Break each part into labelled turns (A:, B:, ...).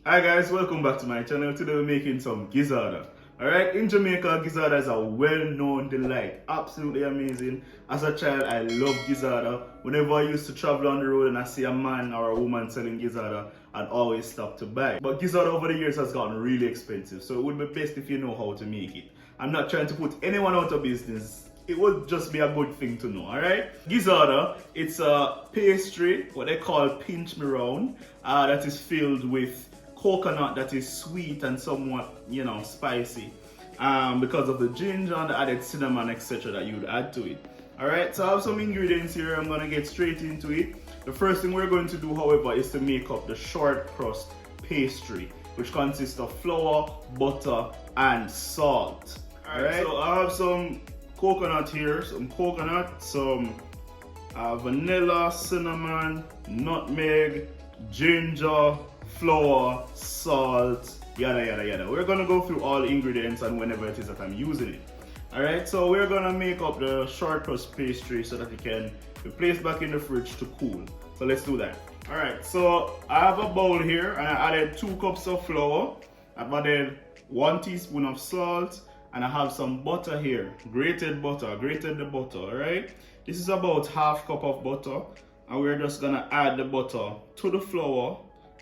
A: Hi guys, welcome back to my channel. Today we're making some gizzada. Alright, in Jamaica, gizzada is a well-known delight. Absolutely amazing. As a child, I love gizzada. Whenever I used to travel on the road and I see a man or a woman selling gizzada, I'd always stop to buy. But gizzada over the years has gotten really expensive, so it would be best if you know how to make it. I'm not trying to put anyone out of business. It would just be a good thing to know, alright? Gizzada, it's a pastry, what they call pinch me round, that is filled with coconut that is sweet and somewhat, spicy, because of the ginger and the added cinnamon, etc. that you would add to it. Alright, so I have some ingredients here. I'm gonna get straight into it. The first thing we're going to do, however, is to make up the short crust pastry, which consists of flour, butter, and salt. Alright, so I have some coconut here, some vanilla, cinnamon, nutmeg, ginger, flour, salt, yada yada yada. We're gonna go through all the ingredients and whenever it is that I'm using it. Alright, so we're gonna make up the short crust pastry so that it can be placed back in the fridge to cool. So let's do that. Alright, so I have a bowl here and I added 2 cups of flour. I've added 1 teaspoon of salt and I have some butter here, grated the butter, alright? This is about half cup of butter and we're just gonna add the butter to the flour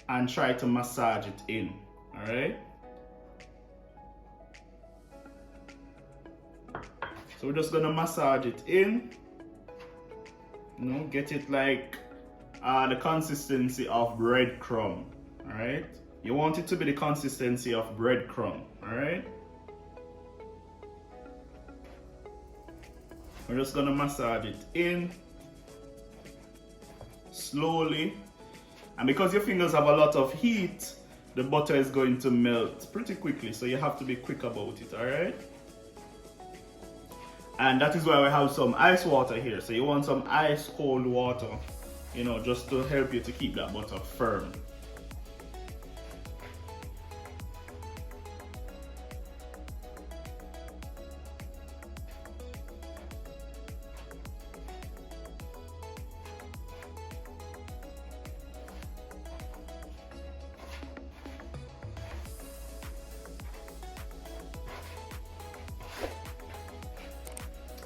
A: and try to massage it in, alright? So we're just gonna massage it in, get it like the consistency of breadcrumb, alright? You want it to be the consistency of breadcrumb, alright? We're just gonna massage it in slowly. And because your fingers have a lot of heat, the butter is going to melt pretty quickly, so you have to be quick about it, alright? And that is why we have some ice water here. So you want some ice cold water, just to help you to keep that butter firm.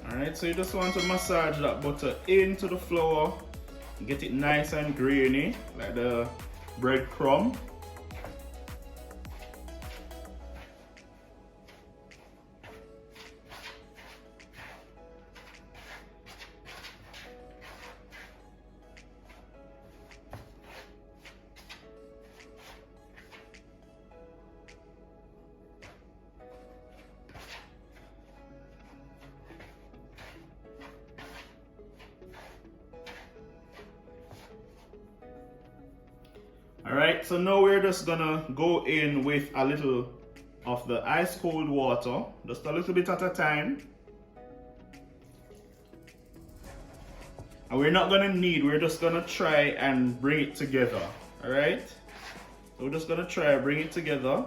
A: Alright, so you just want to massage that butter into the flour, get it nice and grainy, like the breadcrumb. Alright, so now we're just gonna go in with a little of the ice cold water, just a little bit at a time. And we're just gonna try and bring it together, alright? So we're just gonna try and bring it together.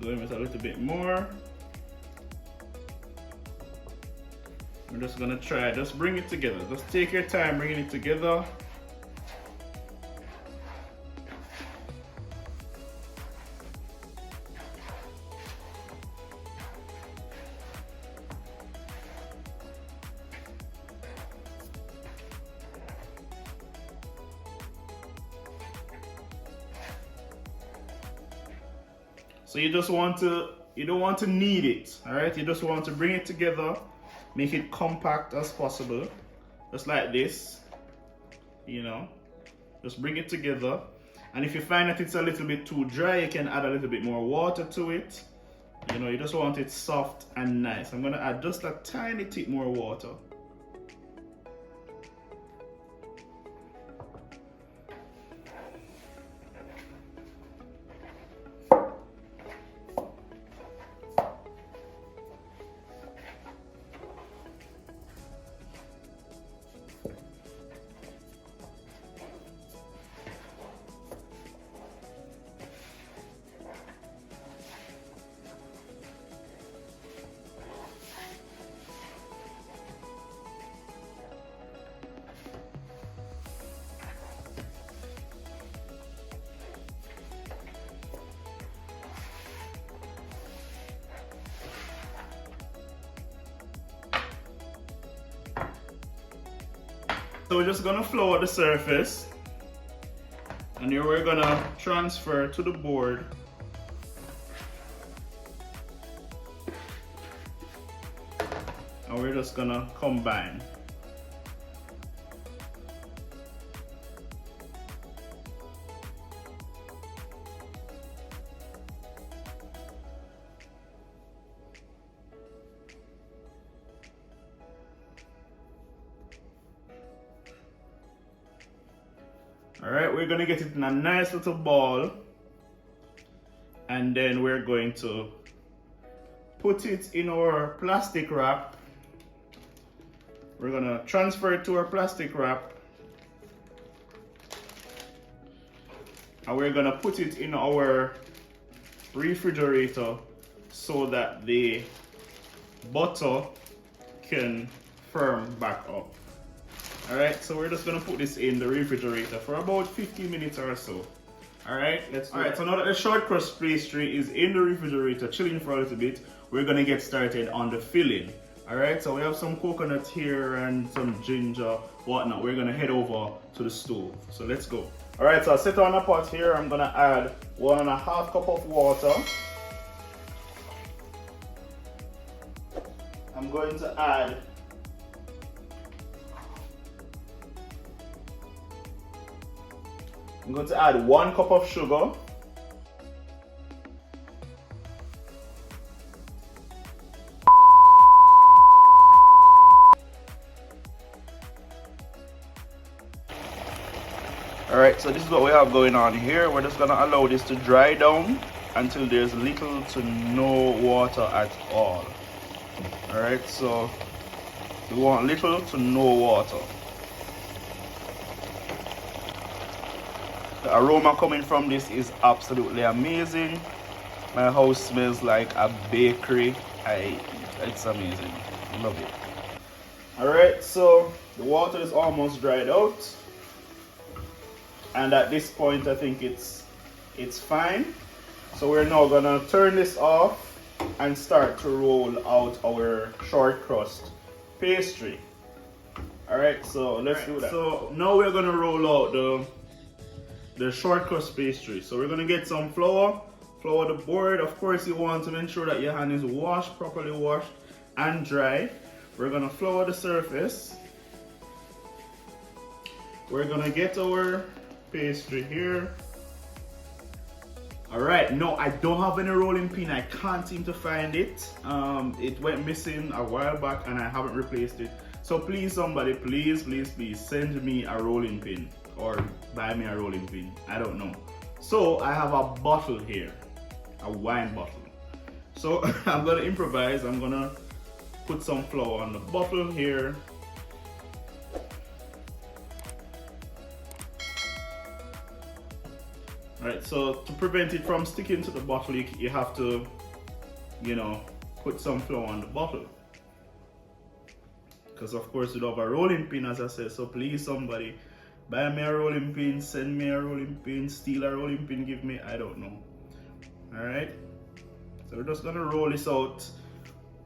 A: Doing it a little bit more. We're just gonna try, just bring it together. Just take your time bringing it together. So you don't want to knead it, alright? You just want to bring it together, make it compact as possible, just like this, just bring it together. And if you find that it's a little bit too dry, you can add a little bit more water to it. You just want it soft and nice. I'm gonna add just a tiny bit more water. So we're just gonna flour the surface, and here we're gonna transfer to the board. And we're just gonna combine. Alright, we're gonna get it in a nice little ball, and then we're going to put it in our plastic wrap. We're gonna transfer it to our plastic wrap, and we're gonna put it in our refrigerator so that the butter can firm back up. Alright, so we're just gonna put this in the refrigerator for about 15 minutes or so. Alright, let's do it. So now that the short crust pastry is in the refrigerator chilling for a little bit, we're gonna get started on the filling. Alright, so we have some coconut here and some ginger, whatnot. We're gonna head over to the stove. So let's go. Alright, so I set on a pot here. I'm gonna add 1.5 cup of water. I'm going to add I'm going to add 1 cup of sugar. Alright, so this is what we have going on here. We're just going to allow this to dry down until there's little to no water at all. Alright, so we want little to no water. The aroma coming from this is absolutely amazing. My house smells like a bakery. It's amazing. Love it. Alright, so the water is almost dried out. And at this point I think it's fine. So we're now gonna turn this off and start to roll out our short crust pastry. Alright, so let's do that. So now we're gonna roll out the short crust pastry. So we're gonna get some flour the board. Of course you want to ensure that your hand is washed, properly washed and dry. We're gonna flour the surface. We're gonna get our pastry here. Alright, no, I don't have any rolling pin. I can't seem to find it. It went missing a while back and I haven't replaced it. So please somebody, please send me a rolling pin or buy me a rolling pin. I don't know. So I have a bottle here, a wine bottle. So I'm gonna improvise. I'm gonna put some flour on the bottle here. Alright, so to prevent it from sticking to the bottle, you have to, put some flour on the bottle. Because of course you don't have a rolling pin, as I said. So please somebody, buy me a rolling pin, send me a rolling pin, steal a rolling pin, give me, I don't know. Alright, so we're just gonna roll this out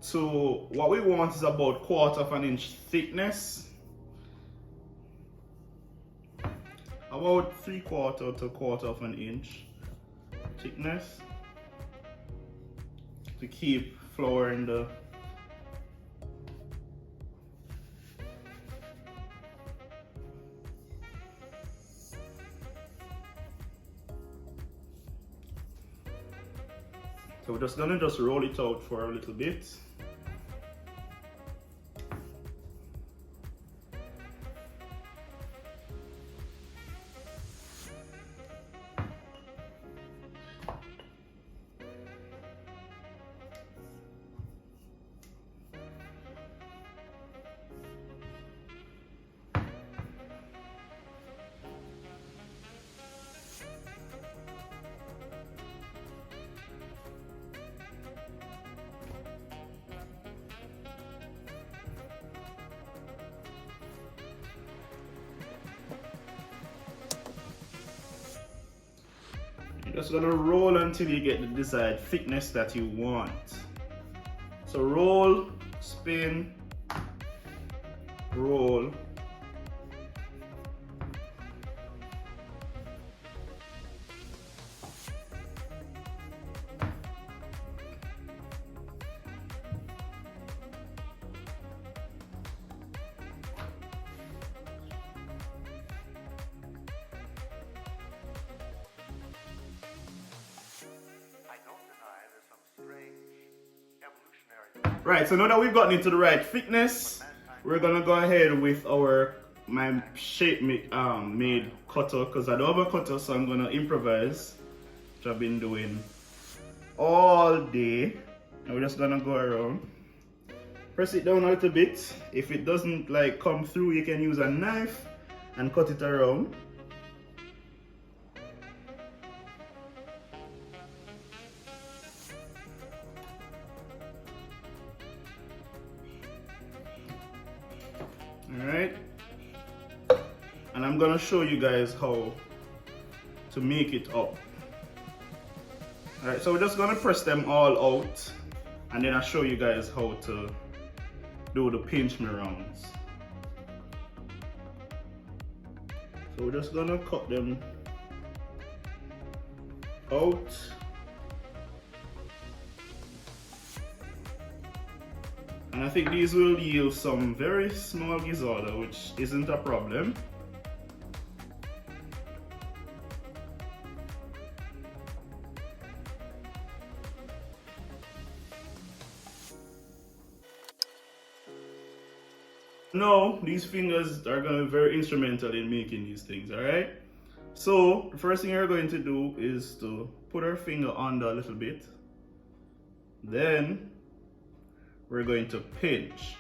A: to what we want is about 1/4 inch thickness. About 3/4 to 1/4 inch thickness to keep flour in the So we're just gonna roll it out for a little bit. You're just gonna roll until you get the desired thickness that you want. So roll, spin, roll, Right, so now that we've gotten into the right thickness, we're gonna go ahead with my shape made cutter, because I don't have a cutter, so I'm gonna improvise, which I've been doing all day. And we're just gonna go around, press it down a little bit. If it doesn't like come through, you can use a knife and cut it around. Alright, and I'm gonna show you guys how to make it up. Alright, so we're just gonna press them all out, and then I'll show you guys how to do the pinch me rounds. So we're just gonna cut them out. And I think these will yield some very small gizada, which isn't a problem. Now, these fingers are going to be very instrumental in making these things, alright? So, the first thing you're going to do is to put our finger under a little bit. Then, we're going to pinch.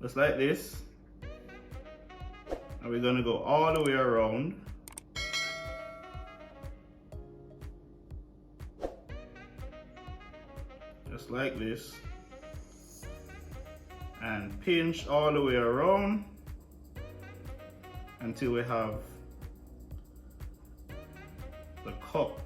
A: Just like this. And we're going to go all the way around. Just like this. And pinch all the way around until we have the cup.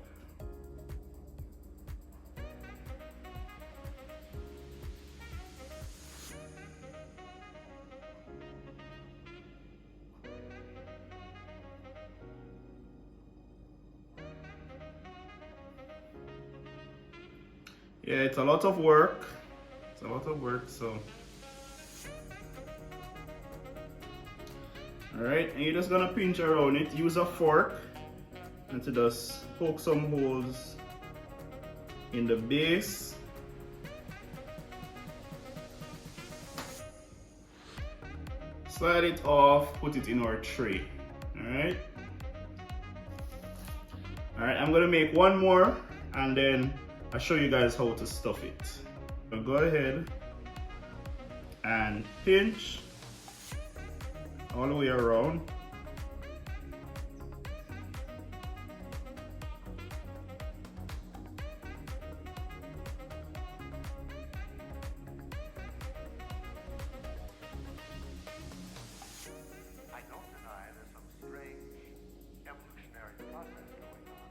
A: Yeah, it's a lot of work. It's a lot of work, so. Alright, and you're just gonna pinch around it. Use a fork and to just poke some holes in the base. Slide it off, put it in our tray. Alright. Alright, I'm gonna make one more and then I'll show you guys how to stuff it. So go ahead and pinch all the way around.
B: I don't deny there's some strange evolutionary process going on,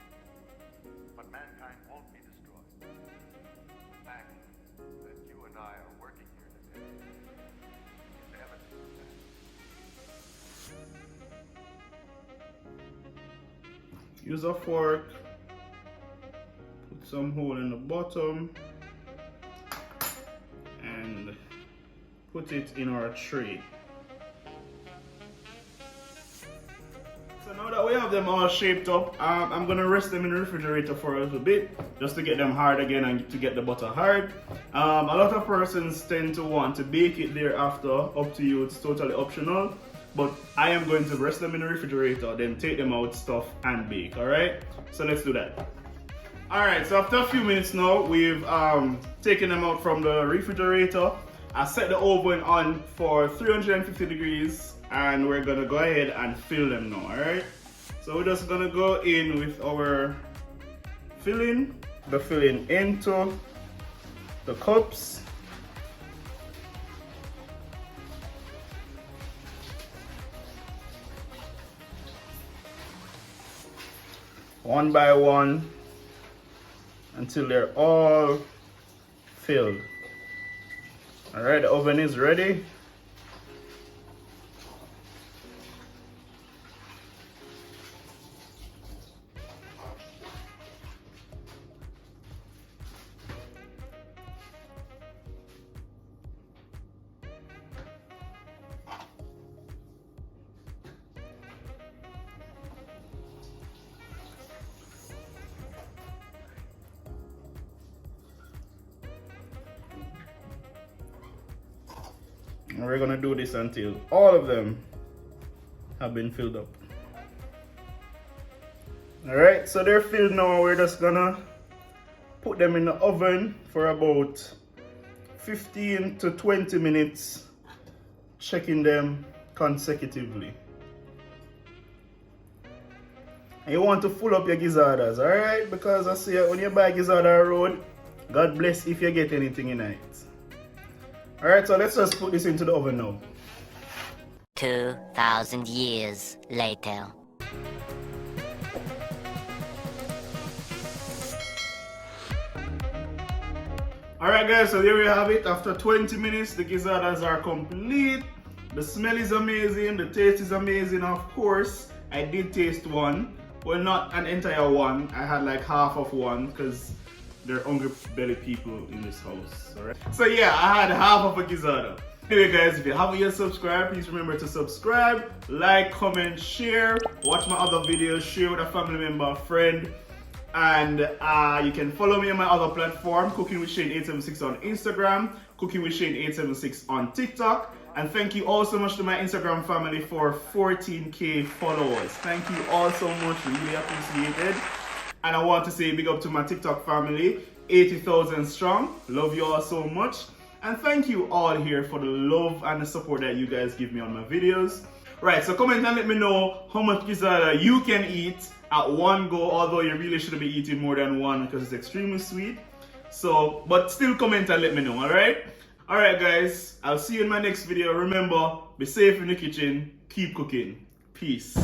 B: but mankind won't be destroyed. The fact that you and I are working here today is evidence of that.
A: Use a fork, put some hole in the bottom, and put it in our tray. So now that we have them all shaped up, I'm gonna rest them in the refrigerator for a little bit, just to get them hard again and to get the butter hard. A lot of persons tend to want to bake it thereafter, up to you, it's totally optional. But I am going to rest them in the refrigerator, then take them out, stuff, and bake, alright? So let's do that. Alright, so after a few minutes now, we've taken them out from the refrigerator. I set the oven on for 350 degrees, and we're gonna go ahead and fill them now, alright? So we're just gonna go in with our filling, the filling into the cups. One by one until they're all filled. Alright, the oven is ready. And we're gonna do this until all of them have been filled up. Alright, so they're filled now. We're just gonna put them in the oven for about 15 to 20 minutes, checking them consecutively. And you want to full up your gizadas, alright? Because I see when you buy gizada road, God bless if you get anything in it. Alright, so let's just put this into the oven now.
C: 2,000 years later.
A: Alright guys, so there we have it. After 20 minutes, the gizadas are complete. The smell is amazing, the taste is amazing. Of course, I did taste one. Well, not an entire one. I had like half of one because they're hungry belly people in this house. Alright. So yeah, I had half of a gizada. Anyway guys, if you haven't yet subscribed, please remember to subscribe, like, comment, share, watch my other videos, share with a family member, friend. And you can follow me on my other platform, CookingwithShane876 on Instagram, CookingwithShane876 on TikTok. And thank you all so much to my Instagram family for 14K followers. Thank you all so much, really appreciate it. And I want to say big up to my TikTok family, 80,000 strong. Love you all so much. And thank you all here for the love and the support that you guys give me on my videos. Right, so comment and let me know how much gizada you can eat at one go, although you really shouldn't be eating more than one because it's extremely sweet. So, but still comment and let me know, alright? Alright guys, I'll see you in my next video. Remember, be safe in the kitchen, keep cooking. Peace.